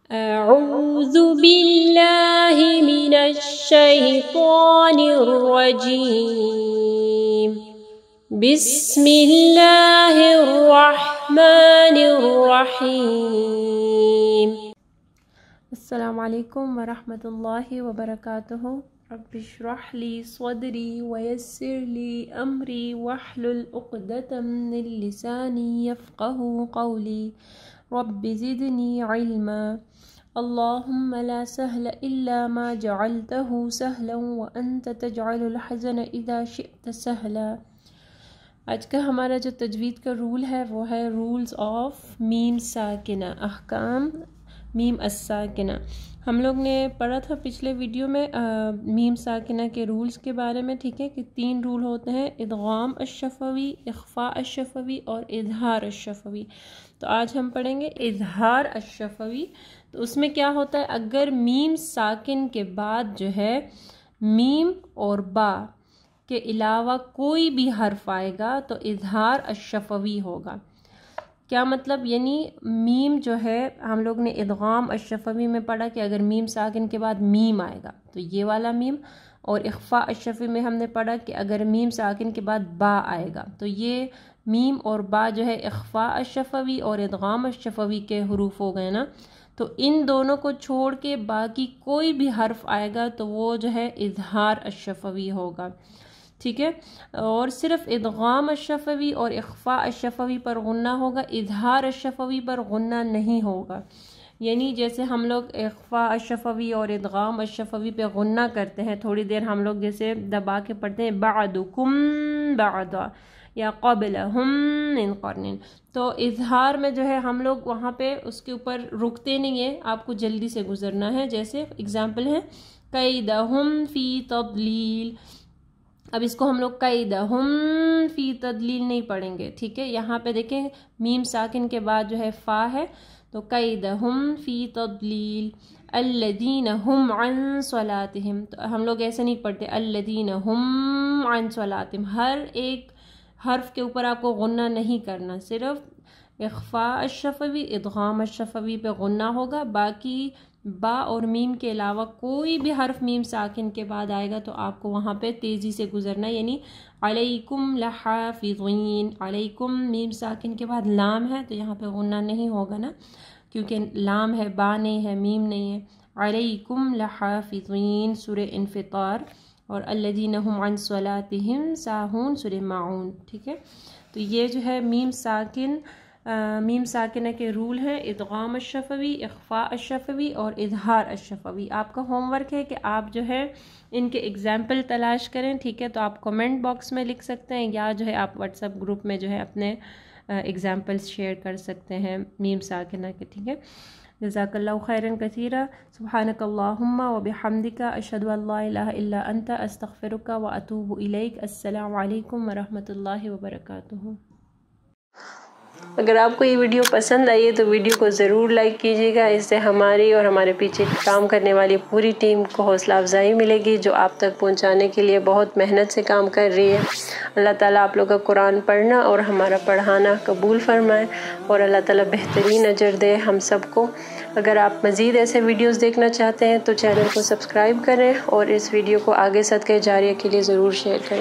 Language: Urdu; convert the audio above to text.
أعوذ بالله من الشيطان الرجيم بسم الله الرحمن الرحيم السلام عليكم ورحمة الله وبركاته رب اشرح لي صدري ويسر لي أمري واحلل عقدة من لساني يفقه قولي رب زدني علما اللهم لا سهل إلا ما جعلته سهلا وأنت تجعل الحزن إذا شئت سهلا۔ آج کا ہمارا جو تجوید کا رول ہے وہ ہے رولز آف میم ساکنہ، احکام میم الساکنہ۔ ہم لوگ نے پڑھا تھا پچھلے ویڈیو میں میم ساکنہ کے رولز کے بارے میں، ٹھیک ہے، کہ 3 رول ہوتے ہیں: ادغام الشفوی، اخفاء الشفوی اور اظہار الشفوی۔ تو آج ہم پڑھیں گے اظہار الشفوی۔ تو اس میں کیا ہوتا ہے، اگر میم ساکن کے بعد جو ہے میم اور با کے علاوہ کوئی بھی حرف آئے گا تو اظہار الشفوی ہوگا۔ کیا مطلب، یعنی میم جو ہے ہم لوگ نے ادغام الشفوی میں پڑھا کہ اگر میم ساکن کے بعد میم آئے گا تو یہ والا میم، اور اخفاء الشفوی میں ہم نے پڑھا کہ اگر میم ساکن کے بعد با آئے گا تو یہ میم اور با جو ہے اخفاء الشفوی اور ادغام الشفوی کے حروف ہو گئے نا۔ تو ان دونوں کو چھوڑ کے باقی کوئی بھی حرف آئے گا تو وہ جو ہے اظہار الشفوی ہوگا، ٹھیک ہے۔ اور صرف ادغام الشفوی اور اخفاء الشفوی پر غنہ ہوگا، اظہار الشفوی پر غنہ نہیں ہوگا۔ یعنی جیسے ہم لوگ اخفاء الشفوی اور ادغام الشفوی پہ غنہ کرتے ہیں، تھوڑی دیر ہم لوگ جیسے دبا کے پڑھتے ہیں بعدکم بعدا یا قبلہم من قرن، تو اظہار میں جو ہے ہم لوگ وہاں پہ اس کے اوپر رکتے نہیں ہیں، آپ کو جلدی سے گزرنا ہے۔ جیسے اگزامپل ہے قیدہم فی تضلیل، اب اس کو ہم لوگ قیدہم فی تضلیل نہیں پڑھیں گے، ٹھیک ہے۔ یہاں پہ دیکھیں میم ساکن کے بعد جو ہے فا ہے تو قیدہم فی تضلیل، الذین ہم عن صلاتہم، تو ہم لوگ ایسے نہیں پڑھتے الذین ہم عن صلاتہم، ہر ایک حرف کے اوپر آپ کو غنہ نہیں کرنا، صرف اخفاء الشفوی ادغام الشفوی پہ غنہ ہوگا، باقی با اور میم کے علاوہ کوئی بھی حرف میم ساکن کے بعد آئے گا تو آپ کو وہاں پہ تیزی سے گزرنا ہے۔ یعنی علیکم لحافظین، علیکم میم ساکن کے بعد لام ہے تو یہاں پہ غنہ نہیں ہوگا نا، کیونکہ لام ہے، با نہیں ہے، میم نہیں ہے۔ علیکم لحافظین سورہ انفطار، اور الذین هم عن صلاتہم ساہون سورہ ماعون، ٹھیک ہے۔ تو یہ جو ہے میم ساکنہ کے رول ہیں: ادغام الشفوی، اخفاء الشفوی اور اظہار الشفوی۔ آپ کا ہوم ورک ہے کہ آپ جو ہے ان کے اگزامپل تلاش کریں، ٹھیک ہے۔ تو آپ کمنٹ باکس میں لکھ سکتے ہیں یا جو ہے آپ واٹس ایپ گروپ میں جو ہے اپنے اگزامپلس شیئر کر سکتے ہیں میم ساکنہ کے، ٹھیک ہے۔ جزاک اللہ خیرا کثیرا، سبحانک اللہم وبحمدک، اشہد ان لا الہ الا انت، استغفرک واتوب الیک۔ السلام علیکم ورحمۃ اللہ وبرکاتہ۔ اگر آپ کو یہ ویڈیو پسند آئی ہے تو ویڈیو کو ضرور لائک کیجیے گا، اس سے ہماری اور ہمارے پیچھے کام کرنے والی پوری ٹیم کو حوصلہ افزائی ملے گی جو آپ تک پہنچانے کے لیے بہت محنت سے کام کر رہی ہے۔ اللہ تعالیٰ آپ لوگ کا قرآن پڑھنا اور ہمارا پڑھانا قبول فرمائے، اور اللہ تعالیٰ بہترین اجر دے ہم سب کو۔ اگر آپ مزید ایسے ویڈیوز دیکھنا چاہتے ہیں تو چینل کو سبسکرائب کریں اور اس ویڈیو کو آگے صدقہ جاریہ کے لیے ضرور شیئر کریں۔